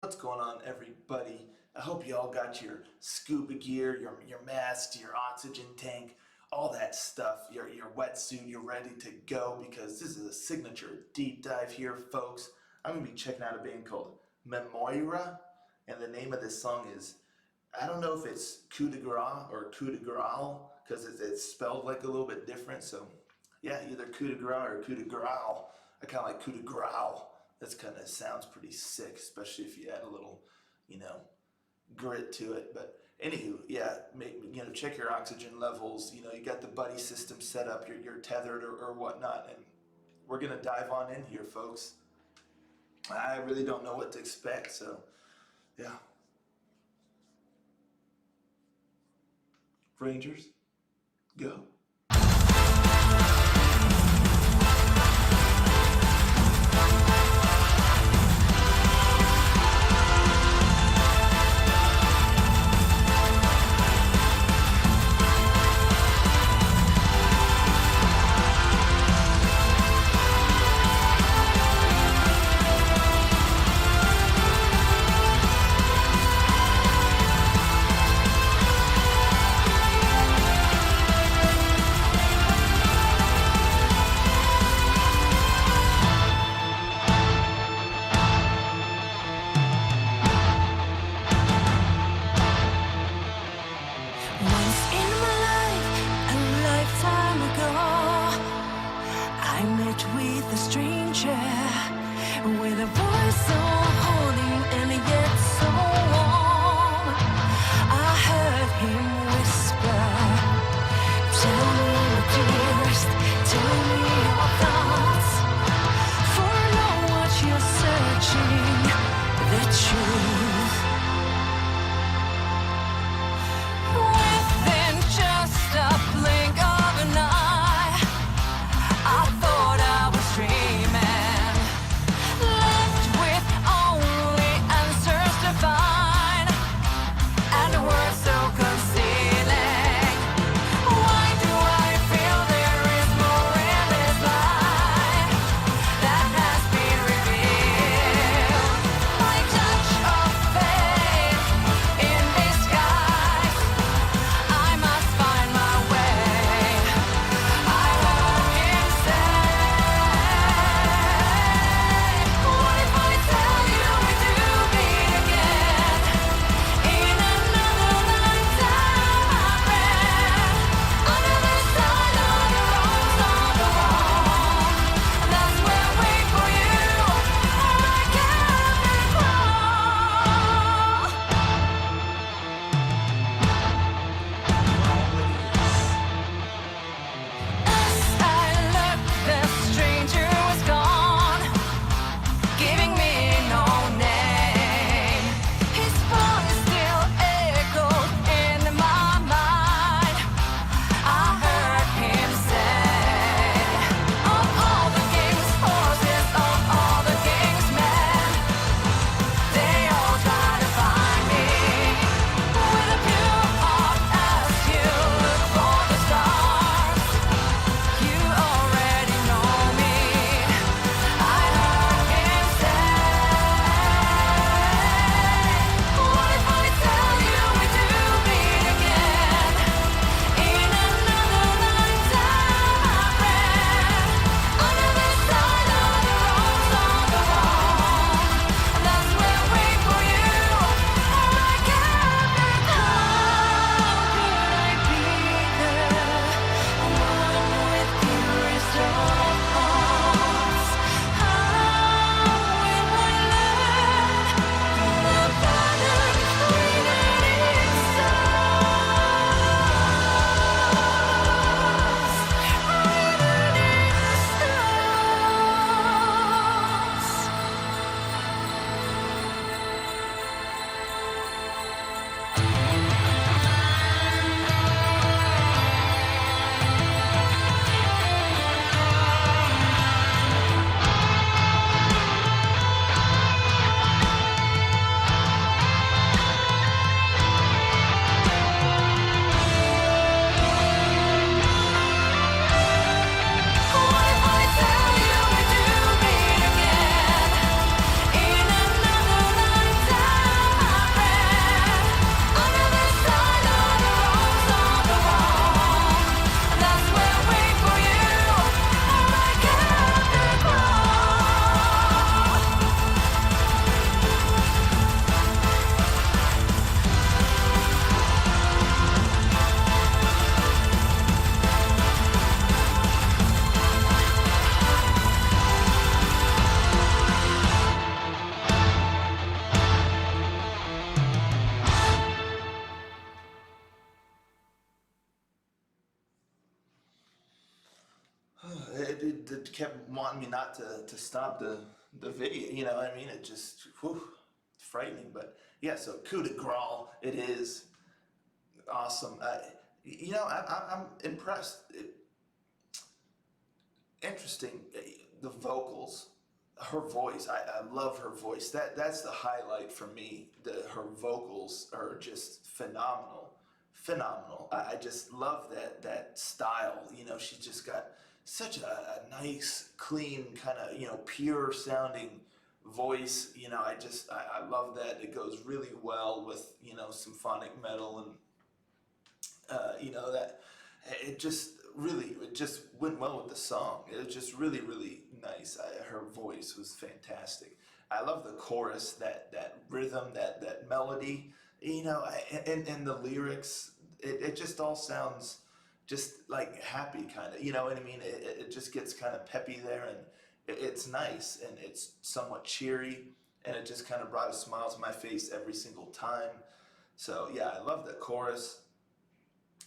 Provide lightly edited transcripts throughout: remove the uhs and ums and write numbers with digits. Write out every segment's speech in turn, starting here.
What's going on, everybody? I hope you all got your scuba gear, your mask, your oxygen tank, all that stuff, your wetsuit, you're ready to go because this is a signature deep dive here, folks. I'm gonna be checking out a band called Memoira, and the name of this song is I don't know if it's coup de grace or coup de graal because it's spelled like a little bit different. So, yeah, either coup de grace or coup de graal. I kind of like coup de graal. That's kind of sounds pretty sick, especially if you add a little, you know, grit to it. But anywho, yeah, check your oxygen levels. You got the buddy system set up. You're tethered or whatnot, and we're gonna dive on in here, folks. I really don't know what to expect, so yeah, Rangers, go. kept wanting me not to stop the video. You know what I mean? It just, whew, frightening. But yeah, so coup de Graal, it is awesome. I'm impressed. Interesting. The vocals, her voice. I love her voice. That's the highlight for me. Her vocals are just phenomenal, phenomenal. I just love that style. You know, she's just got such a nice, clean, kind of pure sounding voice. You know, I love that. It goes really well with symphonic metal and that it just went well with the song. It was just really, really nice. Her voice was fantastic. I love the chorus, that rhythm, that melody, and the lyrics. It just all sounds just like happy, kind of. You know what I mean? It just gets kind of peppy there, and it's nice, and it's somewhat cheery, and it just kind of brought a smile to my face every single time. So yeah, I love the chorus.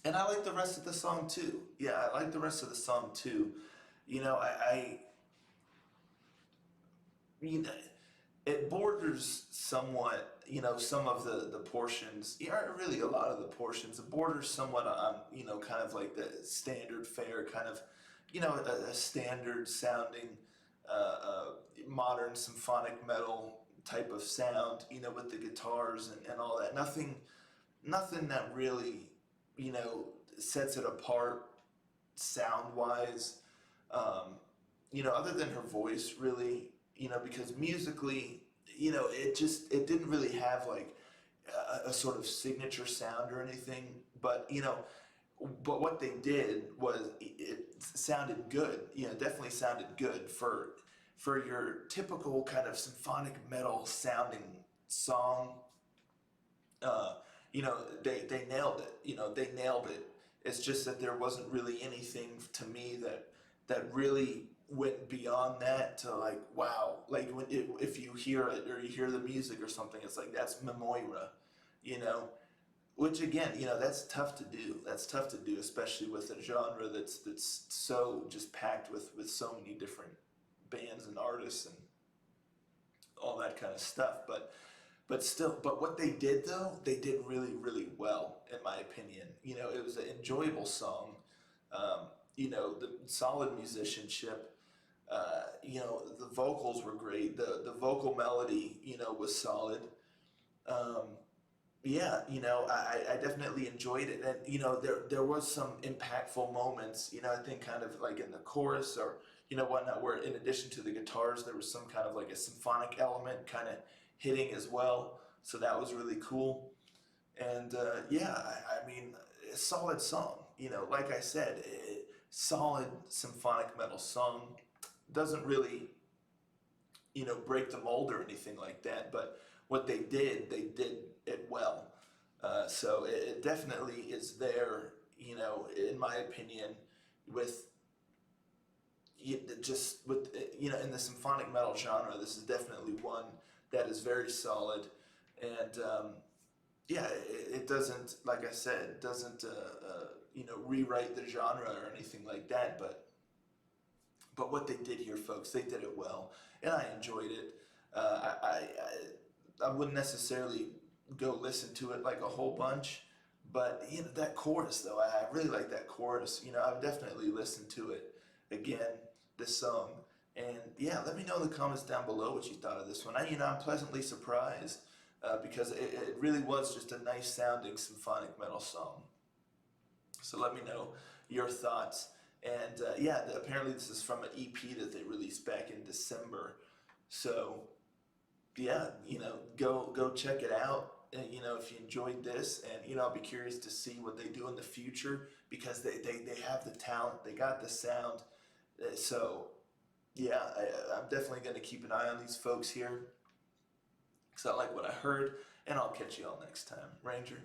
And I like the rest of the song too. Yeah, I like the rest of the song too. You know, you know, it borders somewhat, some of the portions, yeah, really a lot of the portions, it borders somewhat on, kind of like the standard fare, kind of, a standard sounding, uh, modern symphonic metal type of sound, with the guitars and all that. Nothing that really, sets it apart sound wise. Um, other than her voice, really, because musically, it didn't really have like a sort of signature sound or anything. But what they did was it sounded good. Definitely sounded good for your typical kind of symphonic metal sounding song. uh, they nailed it. They nailed it. It's just that there wasn't really anything to me that really went beyond that to like wow. Like if you hear it or you hear the music or something, it's like that's Memoira, you know. Which again, that's tough to do. That's tough to do, especially with a genre that's so just packed with so many different bands and artists and all that kind of stuff. But what they did though, they did really, really well, in my opinion. It was an enjoyable song. The solid musicianship. The vocals were great. The vocal melody, was solid. Um, yeah, I definitely enjoyed it, and there was some impactful moments. I think kind of like in the chorus or whatnot, where in addition to the guitars, there was some kind of like a symphonic element kind of hitting as well. So that was really cool. And yeah, I mean, a solid song. Like I said, solid symphonic metal song. Doesn't really break the mold or anything like that. But what they did it well. So it definitely is there, in my opinion, with just with in the symphonic metal genre. This is definitely one that is very solid, and yeah, it doesn't, like I said, it doesn't rewrite the genre or anything like that. But what they did here, folks, they did it well, and I enjoyed it. I wouldn't necessarily go listen to it like a whole bunch, but that chorus though, I really like that chorus. I would definitely listen to it again, this song. And yeah, let me know in the comments down below what you thought of this one. I'm pleasantly surprised because it really was just a nice sounding symphonic metal song. So let me know your thoughts. And yeah, apparently this is from an EP that they released back in December. So yeah, go check it out. And, if you enjoyed this, and I'll be curious to see what they do in the future, because they have the talent, they got the sound. So yeah, I'm definitely going to keep an eye on these folks here because I like what I heard, and I'll catch you all next time. Ranger.